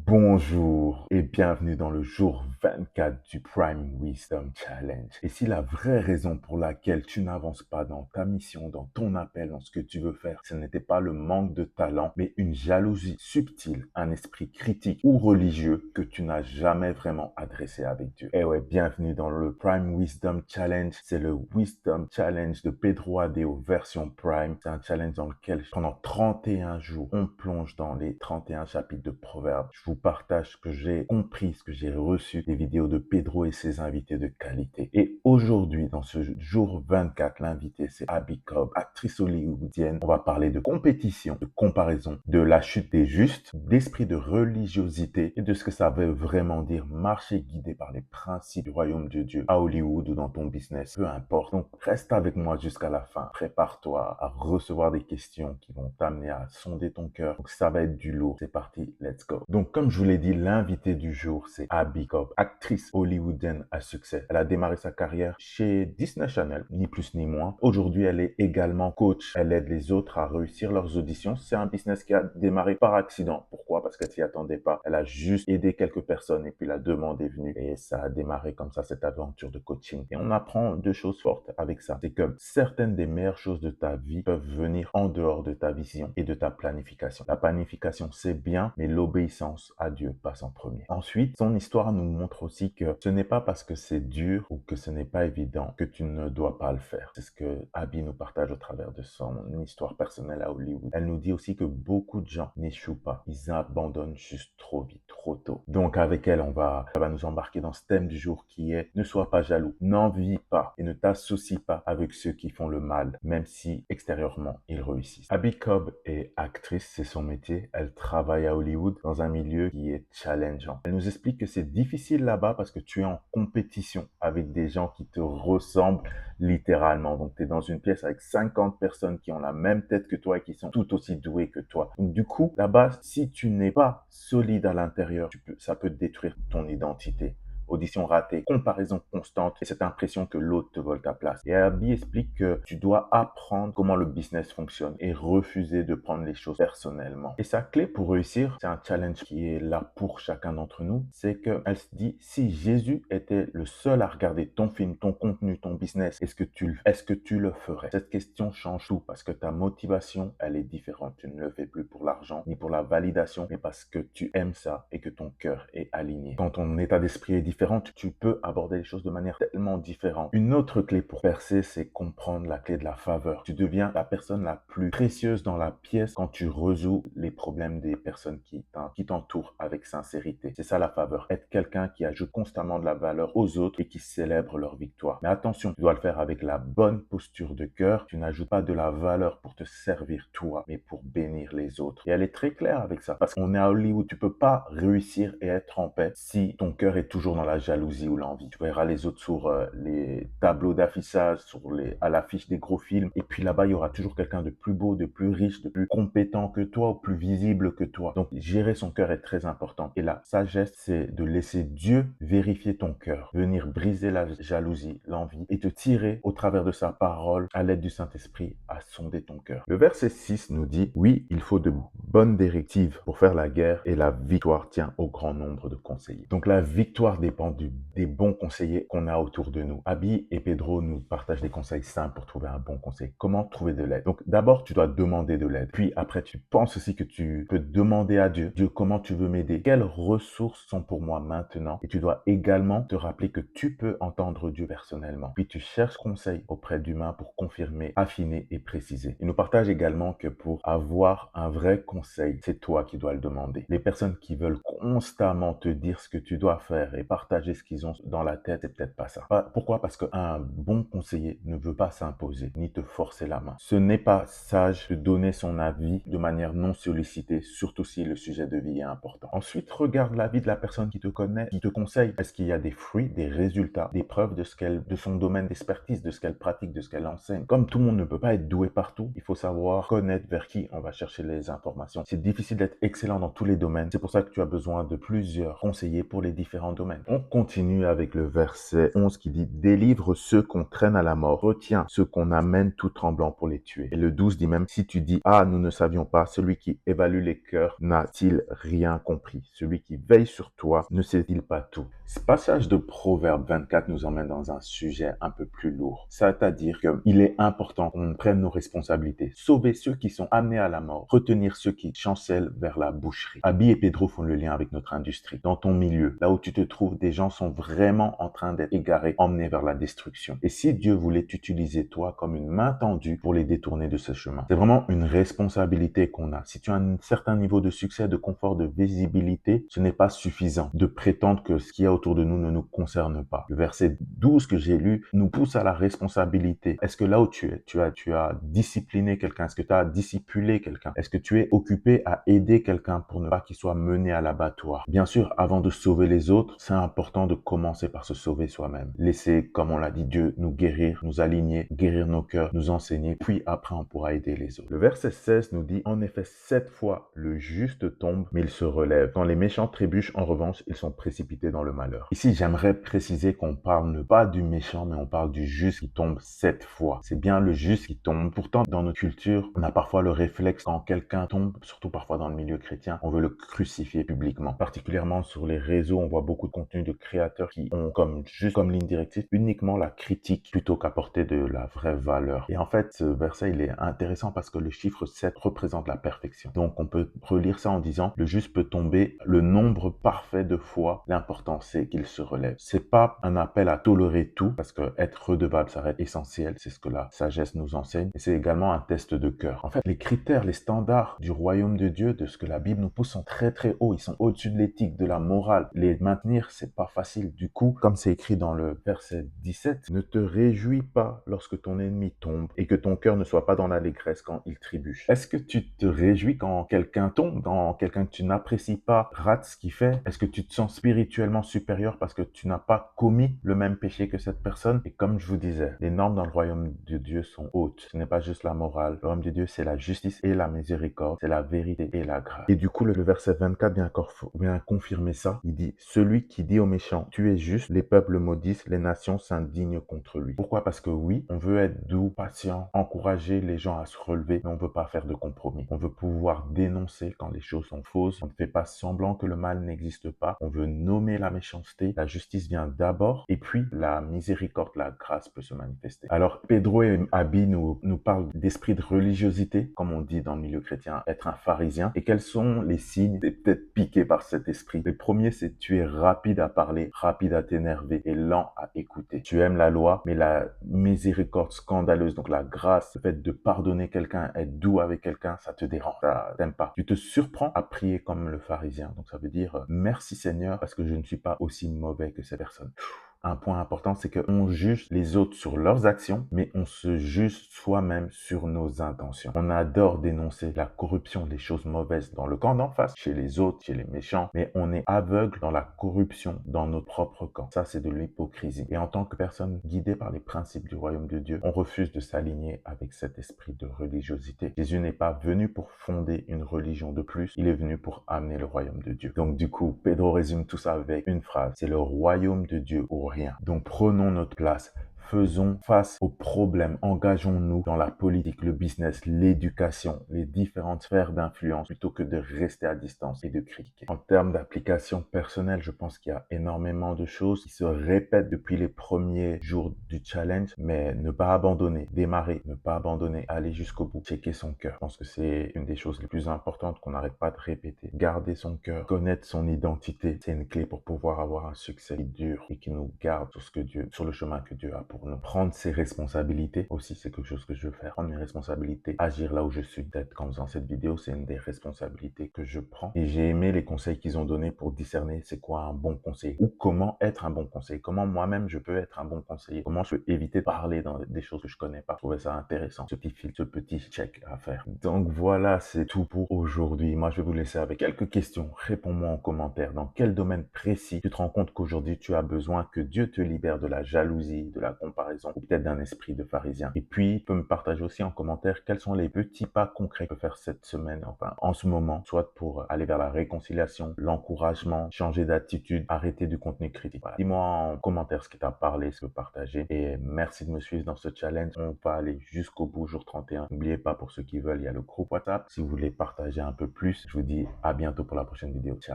Bonjour et bienvenue dans le jour 24 du Prime Wisdom Challenge. Et si la vraie raison pour laquelle tu n'avances pas dans ta mission, dans ton appel, dans ce que tu veux faire, ce n'était pas le manque de talent, mais une jalousie subtile, un esprit critique ou religieux que tu n'as jamais vraiment adressé avec Dieu. Et ouais, bienvenue dans le Prime Wisdom Challenge. C'est le Wisdom Challenge de Pedro Adeo version Prime. C'est un challenge dans lequel pendant 31 jours, on plonge dans les 31 chapitres de Proverbes. Je vous partage ce que j'ai compris, ce que j'ai reçu des vidéos de Pedro et ses invités de qualité. Et aujourd'hui, dans ce jour 24, l'invité, c'est Abby Cobb, actrice hollywoodienne. On va parler de compétition, de comparaison, de la chute des justes, d'esprit de religiosité et de ce que ça veut vraiment dire marcher guidé par les principes du royaume de Dieu à Hollywood ou dans ton business, peu importe. Donc, reste avec moi jusqu'à la fin. Prépare-toi à recevoir des questions qui vont t'amener à sonder ton cœur. Donc, ça va être du lourd. C'est parti, let's go. Donc, comme je vous l'ai dit, l'invité du jour, c'est Abby Cobb, actrice hollywoodienne à succès. Elle a démarré sa carrière chez Disney Channel, ni plus ni moins. Aujourd'hui, elle est également coach. Elle aide les autres à réussir leurs auditions. C'est un business qui a démarré par accident. Pourquoi? Parce qu'elle s'y attendait pas. Elle a juste aidé quelques personnes et puis la demande est venue et ça a démarré comme ça, cette aventure de coaching. Et on apprend deux choses fortes avec ça. C'est que certaines des meilleures choses de ta vie peuvent venir en dehors de ta vision et de ta planification. La planification, c'est bien, mais l'obéissance à Dieu passe en premier. Ensuite, son histoire nous montre aussi que ce n'est pas parce que c'est dur ou que ce n'est pas évident que tu ne dois pas le faire. C'est ce que Abby nous partage au travers de son histoire personnelle à Hollywood. Elle nous dit aussi que beaucoup de gens n'échouent pas. Ils abandonnent juste trop vite, trop tôt. Donc avec elle, elle va nous embarquer dans ce thème du jour qui est ne sois pas jaloux, n'envie pas et ne t'associe pas avec ceux qui font le mal, même si extérieurement ils réussissent. Abby Cobb est actrice, c'est son métier. Elle travaille à Hollywood dans un milieu qui est challengeant. Elle nous explique que c'est difficile là-bas parce que tu es en compétition avec des gens qui te ressemblent littéralement. Donc tu es dans une pièce avec 50 personnes qui ont la même tête que toi et qui sont tout aussi douées que toi. Donc du coup, là-bas, si tu n'es pas solide à l'intérieur, ça peut détruire ton identité. Audition ratée, comparaison constante et cette impression que l'autre te vole ta place. Et Abby explique que tu dois apprendre comment le business fonctionne et refuser de prendre les choses personnellement. Et sa clé pour réussir, c'est un challenge qui est là pour chacun d'entre nous, c'est qu'elle se dit, si Jésus était le seul à regarder ton film, ton contenu, ton business, est-ce que tu le ferais? Cette question change tout parce que ta motivation, elle est différente. Tu ne le fais plus pour l'argent ni pour la validation, mais parce que tu aimes ça et que ton cœur est aligné. Quand ton état d'esprit est différent, tu peux aborder les choses de manière tellement différente. Une autre clé pour percer, c'est comprendre la clé de la faveur. Tu deviens la personne la plus précieuse dans la pièce quand tu résous les problèmes des personnes qui t'entourent avec sincérité. C'est ça la faveur. Être quelqu'un qui ajoute constamment de la valeur aux autres et qui célèbre leur victoire. Mais attention, tu dois le faire avec la bonne posture de cœur. Tu n'ajoutes pas de la valeur pour te servir toi, mais pour bénir les autres. Et elle est très claire avec ça. Parce qu'on est à Hollywood, tu peux pas réussir et être en paix si ton cœur est toujours dans la jalousie ou l'envie. Tu verras les autres sur les tableaux d'affichage, à l'affiche des gros films. Et puis là-bas, il y aura toujours quelqu'un de plus beau, de plus riche, de plus compétent que toi, ou plus visible que toi. Donc, gérer son cœur est très important. Et la sagesse, c'est de laisser Dieu vérifier ton cœur, venir briser la jalousie, l'envie, et te tirer au travers de sa parole, à l'aide du Saint-Esprit, à sonder ton cœur. Le verset 6 nous dit, oui, il faut de bonnes directives pour faire la guerre, et la victoire tient au grand nombre de conseillers. Donc, la victoire dépend des bons conseillers qu'on a autour de nous. Abby et Pedro nous partagent des conseils simples pour trouver un bon conseil. Comment trouver de l'aide? Donc d'abord, tu dois demander de l'aide. Puis après, tu penses aussi que tu peux demander à Dieu, Dieu, comment tu veux m'aider? Quelles ressources sont pour moi maintenant? Et tu dois également te rappeler que tu peux entendre Dieu personnellement. Puis tu cherches conseil auprès d'humains pour confirmer, affiner et préciser. Il nous partage également que pour avoir un vrai conseil, c'est toi qui dois le demander. Les personnes qui veulent constamment te dire ce que tu dois faire et partager ce qu'ils ont dans la tête, c'est peut-être pas ça. Pourquoi? Parce qu'un bon conseiller ne veut pas s'imposer ni te forcer la main. Ce n'est pas sage de donner son avis de manière non sollicitée, surtout si le sujet de vie est important. Ensuite, regarde l'avis de la personne qui te connaît, qui te conseille. Est-ce qu'il y a des fruits, des résultats, des preuves de son domaine d'expertise, de ce qu'elle pratique, de ce qu'elle enseigne? Comme tout le monde ne peut pas être doué partout, il faut savoir connaître vers qui on va chercher les informations. C'est difficile d'être excellent dans tous les domaines. C'est pour ça que tu as besoin de plusieurs conseillers pour les différents domaines. On continue avec le verset 11 qui dit « Délivre ceux qu'on traîne à la mort, retiens ceux qu'on amène tout tremblant pour les tuer. » Et le 12 dit même « Si tu dis « Ah, nous ne savions pas, celui qui évalue les cœurs n'a-t-il rien compris? Celui qui veille sur toi ne sait-il pas tout? » Ce passage de Proverbe 24 nous emmène dans un sujet un peu plus lourd. C'est-à-dire qu'il est important qu'on prenne nos responsabilités, sauver ceux qui sont amenés à la mort, retenir ceux qui chancellent vers la boucherie. Abby et Pedro font le lien avec notre industrie. Dans ton milieu, là où tu te trouves, des gens sont vraiment en train d'être égarés, emmenés vers la destruction. Et si Dieu voulait t'utiliser toi comme une main tendue pour les détourner de ce chemin, c'est vraiment une responsabilité qu'on a. Si tu as un certain niveau de succès, de confort, de visibilité, ce n'est pas suffisant de prétendre que ce qu'il y a autour de nous ne nous concerne pas. Le verset 12 que j'ai lu nous pousse à la responsabilité. Est-ce que là où tu es, tu as discipliné quelqu'un? Est-ce que tu as discipulé quelqu'un? Est-ce que tu es occupé à aider quelqu'un pour ne pas qu'il soit mené à l'abattoir? Bien sûr, avant de sauver les autres, c'est important de commencer par se sauver soi-même. Laisser, comme on l'a dit, Dieu nous guérir, nous aligner, guérir nos cœurs, nous enseigner, puis après on pourra aider les autres. Le verset 16 nous dit, en effet, 7 fois le juste tombe, mais il se relève. Quand les méchants trébuchent, en revanche, ils sont précipités dans le malheur. Ici, j'aimerais préciser qu'on parle pas du méchant, mais on parle du juste qui tombe 7 fois. C'est bien le juste qui tombe. Pourtant, dans notre culture, on a parfois le réflexe, quand quelqu'un tombe, surtout parfois dans le milieu chrétien, on veut le crucifier publiquement. Particulièrement sur les réseaux, on voit beaucoup de contenu de créateurs qui ont comme ligne directive uniquement la critique plutôt qu'apporter de la vraie valeur. Et en fait, ce verset, il est intéressant parce que le chiffre 7 représente la perfection. Donc, on peut relire ça en disant, le juste peut tomber le nombre parfait de fois. L'important, c'est qu'il se relève. C'est pas un appel à tolérer tout, parce que être redevable, ça reste essentiel. C'est ce que la sagesse nous enseigne. Et c'est également un test de cœur. En fait, les critères, les standards du royaume de Dieu, de ce que la Bible nous pousse, sont très très hauts. Ils sont au-dessus de l'éthique, de la morale. Les maintenir, c'est pas facile. Du coup, comme c'est écrit dans le verset 17, ne te réjouis pas lorsque ton ennemi tombe et que ton cœur ne soit pas dans l'allégresse quand il trébuche. Est-ce que tu te réjouis quand quelqu'un tombe, quand quelqu'un que tu n'apprécies pas rate ce qu'il fait? Est-ce que tu te sens spirituellement supérieur parce que tu n'as pas commis le même péché que cette personne? Et comme je vous disais, les normes dans le royaume de Dieu sont hautes. Ce n'est pas juste la morale. Le royaume de Dieu, c'est la justice et la miséricorde, c'est la vérité et la grâce. Et du coup, le verset 24 vient confirmer ça. Il dit, celui qui dit aux méchants, tu es juste, les peuples maudissent, les nations s'indignent contre lui. Pourquoi? Parce que oui, on veut être doux, patient, encourager les gens à se relever, mais on ne veut pas faire de compromis. On veut pouvoir dénoncer quand les choses sont fausses. On ne fait pas semblant que le mal n'existe pas. On veut nommer la méchanceté. La justice vient d'abord et puis la miséricorde, la grâce peut se manifester. Alors, Pedro et Abby nous parlent d'esprit de religiosité, comme on dit dans le milieu chrétien, être un pharisien. Et quels sont les signes d'être piqué par cet esprit? Le premier, c'est tu es rapide à parler, rapide à t'énerver et lent à écouter. Tu aimes la loi, mais la miséricorde scandaleuse, donc la grâce, le fait de pardonner quelqu'un, être doux avec quelqu'un, ça te dérange, ça t'aime pas. Tu te surprends à prier comme le pharisien. Donc ça veut dire merci Seigneur parce que je ne suis pas aussi mauvais que cette personne. Un point important, c'est qu'on juge les autres sur leurs actions, mais on se juge soi-même sur nos intentions. On adore dénoncer la corruption, les choses mauvaises dans le camp d'en face, chez les autres, chez les méchants, mais on est aveugle dans la corruption dans notre propre camp. Ça, c'est de l'hypocrisie. Et en tant que personne guidée par les principes du royaume de Dieu, on refuse de s'aligner avec cet esprit de religiosité. Jésus n'est pas venu pour fonder une religion de plus, il est venu pour amener le royaume de Dieu. Donc du coup, Pedro résume tout ça avec une phrase, c'est le royaume de Dieu ou rien. Donc prenons notre place. Faisons face aux problèmes, engageons-nous dans la politique, le business, l'éducation, les différentes sphères d'influence plutôt que de rester à distance et de critiquer. En termes d'application personnelle, je pense qu'il y a énormément de choses qui se répètent depuis les premiers jours du challenge, mais ne pas abandonner, démarrer, ne pas abandonner, aller jusqu'au bout, checker son cœur. Je pense que c'est une des choses les plus importantes qu'on n'arrête pas de répéter. Garder son cœur, connaître son identité, c'est une clé pour pouvoir avoir un succès qui dure et qui nous garde sur le chemin que Dieu a pour nous. Prendre ses responsabilités aussi, c'est quelque chose que je veux faire. Prendre mes responsabilités, agir là où je suis. Peut-être qu'en faisant cette vidéo, c'est une des responsabilités que je prends. Et j'ai aimé les conseils qu'ils ont donnés pour discerner c'est quoi un bon conseiller ou comment être un bon conseiller. Comment moi-même je peux être un bon conseiller. Comment je peux éviter de parler dans des choses que je connais pas. Je trouvais ça intéressant, ce petit filtre, ce petit check à faire. Donc voilà, c'est tout pour aujourd'hui. Moi, je vais vous laisser avec quelques questions. Réponds-moi en commentaire. Dans quel domaine précis tu te rends compte qu'aujourd'hui tu as besoin que Dieu te libère de la jalousie, de la comparaison ou peut-être d'un esprit l'esprit de pharisien. Et puis, tu peux me partager aussi en commentaire quels sont les petits pas concrets que tu peux faire cette semaine, enfin en ce moment, soit pour aller vers la réconciliation, l'encouragement, changer d'attitude, arrêter du contenu critique. Voilà. Dis-moi en commentaire ce qui t'a parlé, ce que partager. Et merci de me suivre dans ce challenge. On va aller jusqu'au bout, jour 31. N'oubliez pas, pour ceux qui veulent, il y a le groupe WhatsApp. Si vous voulez partager un peu plus, je vous dis à bientôt pour la prochaine vidéo. Ciao.